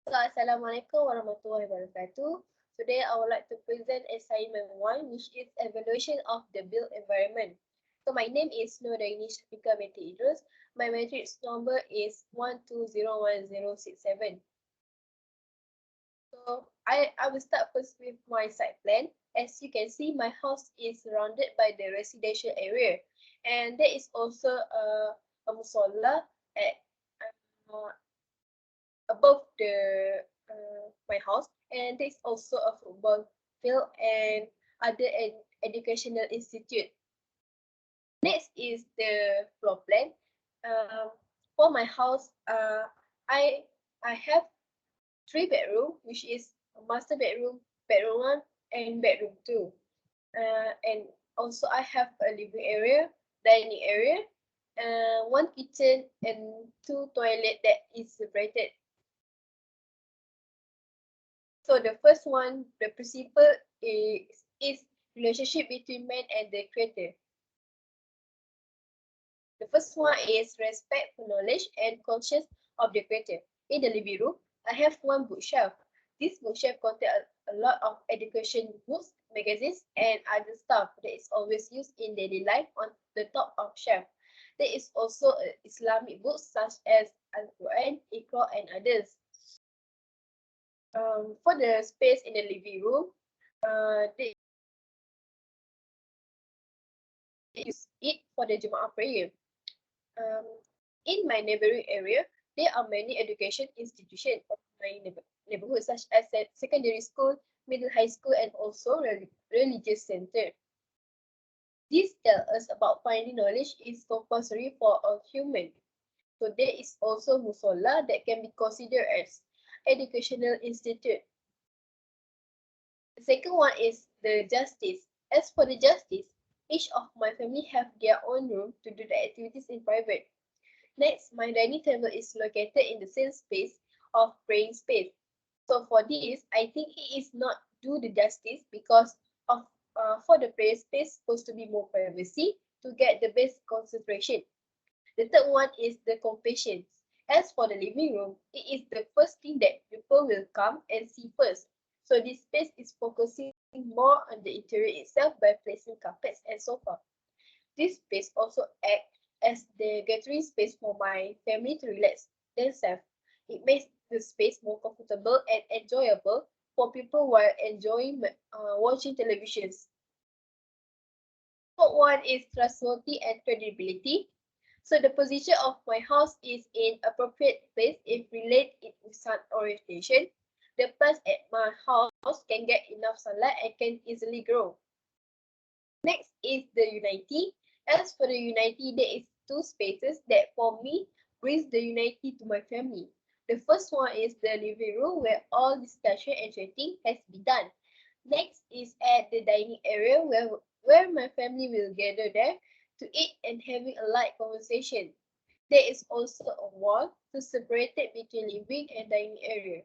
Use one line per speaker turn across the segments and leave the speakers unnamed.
So, Assalamualaikum warahmatullahi wabarakatuh. Today, I would like to present assignment 1, which is evaluation of the built environment. So, my name is Dayini Idrus. My matrix number is 1201067. So, I will start first with my site plan. As you can see, my house is surrounded by the residential area, and there is also a musola at uh, above the my house, and there's also a football field and other educational institute. Next is the floor plan. Um, for my house, I I have 3 bedroom, which is a master bedroom, bedroom 1, and bedroom 2. And also I have a living area, dining area, 1 kitchen, and 2 toilet that is separated. So the first one, the principle is relationship between man and the creator. The first one is respect for knowledge and conscious of the creator. In the living room, I have one bookshelf. This bookshelf contains a lot of education books, magazines, and other stuff that is always used in daily life on the top of shelf. There is also Islamic books such as Al-Quran, Iqra, and others. For the space in the living room, they use it for the Jemaah prayer. Um, in my neighboring area, there are many education institutions of my neighborhood, such as secondary school, middle high school, and also religious center. This tells us about finding knowledge is compulsory for all human. So there is also musola that can be considered as educational institute. The second one is the justice. As for the justice, each of my family have their own room to do the activities in private. Next, my dining table is located in the same space of praying space. So for this, I think it is not do the justice because of for the prayer space supposed to be more privacy to get the best concentration. The third one is the compassion. As for the living room, it is the first thing that people will come and see first. So this space is focusing more on the interior itself by placing carpets and sofa. This space also acts as the gathering space for my family to relax themselves. It makes the space more comfortable and enjoyable for people while enjoying watching televisions. Fourth one is trustworthy and credibility. So the position of my house is in appropriate place if relate it with sun orientation. The plants at my house can get enough sunlight and can easily grow. Next is the unity. As for the unity, there is 2 spaces that for me brings the unity to my family. The first one is the living room where all discussion and chatting has been done. Next is at the dining area where my family will gather there to eat and having a light conversation. There is also a wall to separate it between living and dining area.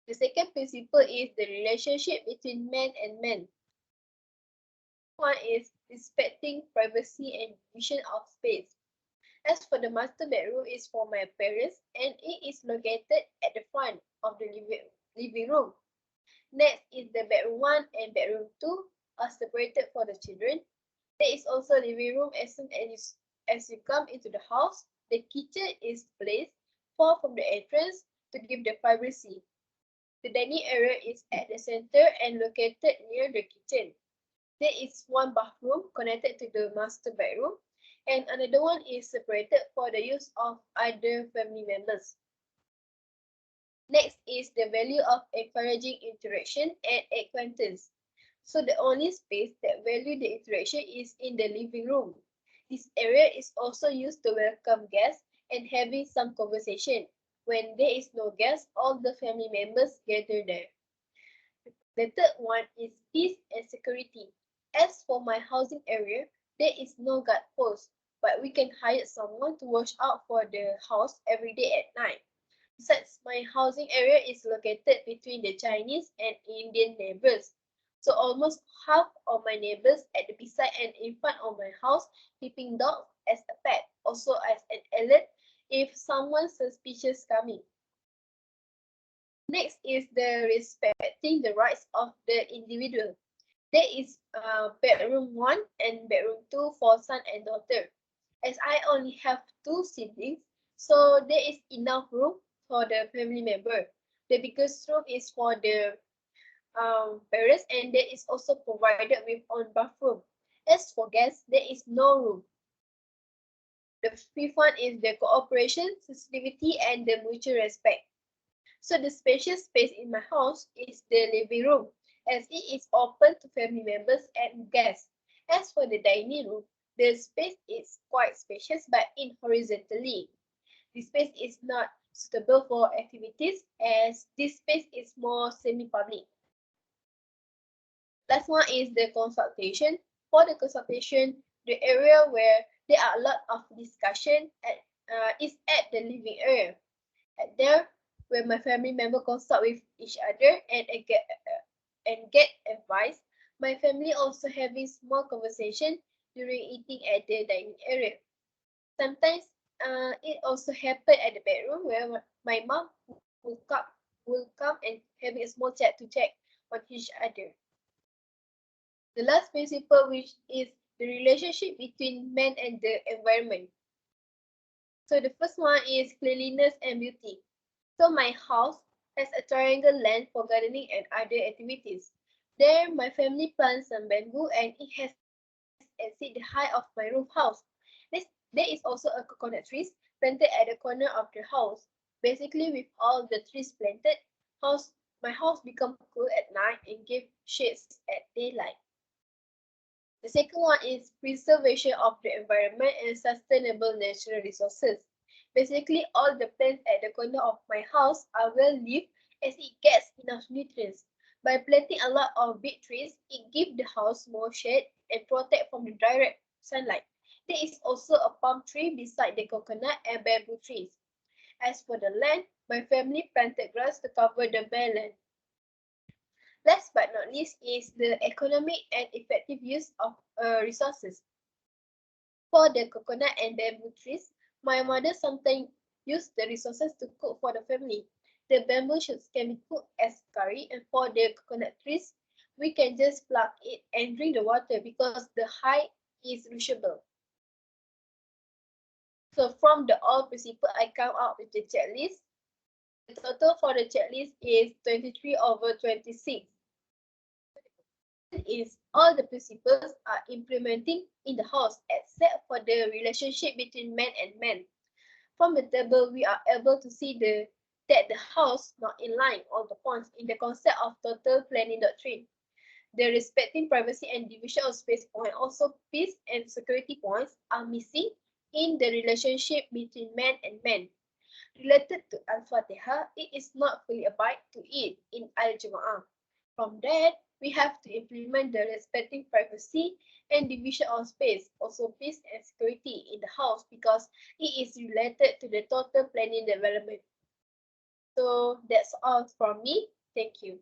The second principle is the relationship between man and man. One is respecting privacy and division of space. As for the master bedroom is for my parents and it is located at the front of the living room. Next is the bedroom 1 and bedroom 2 are separated for the children. There is also living room as soon as you come into the house. The kitchen is placed far from the entrance to give the privacy. The dining area is at the center and located near the kitchen. There is one bathroom connected to the master bedroom and another one is separated for the use of other family members. Next is the value of encouraging interaction and acquaintance. So the only space that value the interaction is in the living room. This area is also used to welcome guests and having some conversation. When there is no guest, all the family members gather there. The third one is peace and security. As for my housing area, there is no guard post, but we can hire someone to watch out for the house every day at night. Besides, my housing area is located between the Chinese and Indian neighbors. So almost half of my neighbors at the beside and in front of my house keeping dogs as a pet, also as an alert if someone suspicious coming. Next is the respecting the rights of the individual. There is bedroom 1 and bedroom 2 for son and daughter. As I only have 2 siblings, so there is enough room for the family member. The biggest room is for the parents, and there is also provided with own bathroom. As for guests, there is no room. The fifth one is the cooperation, sensitivity, and the mutual respect. So the spacious space in my house is the living room, as it is open to family members and guests. As for the dining room, the space is quite spacious but in horizontally. The space is not suitable for activities as this space is more semi-public. Last one is the consultation. For the consultation, the area where there are a lot of discussion is at the living area. At there, where my family member consult with each other and get advice. My family also having small conversation during eating at the dining area. Sometimes it also happen at the bedroom where my mom will come will come and having a small chat to check on each other. The last principle, which is the relationship between man and the environment. So the first one is cleanliness and beauty. So my house has a triangle land for gardening and other activities. There, my family plants some bamboo and it has exceeded the height of my roof house. There is also a coconut trees planted at the corner of the house. Basically, with all the trees planted, my house become cool at night and give shades at daylight. The second one is preservation of the environment and sustainable natural resources. Basically, all the plants at the corner of my house are well lived as it gets enough nutrients. By planting a lot of big trees, it gives the house more shade and protect from the direct sunlight. There is also a palm tree beside the coconut and bamboo trees. As for the land, my family planted grass to cover the bare land. Last but not least is the economic and effective use of resources. For the coconut and bamboo trees, my mother sometimes used the resources to cook for the family. The bamboo shoots can be cooked as curry, and for the coconut trees, we can just pluck it and drink the water because the height is reachable. So from the all principle, I come out with the checklist. The total for the checklist is 23/26. Is all the principles are implementing in the house except for the relationship between man and man. From the table, we are able to see that the house not in line all the points in the concept of total planning doctrine. The respecting privacy and division of space point, also peace and security points are missing in the relationship between man and man. Related to Al-Fatiha, it is not fully abide to it in Al-Jumu'ah. From that, we have to implement the respecting privacy and division of space, also peace and security in the house because it is related to the total planning development. So that's all from me. Thank you.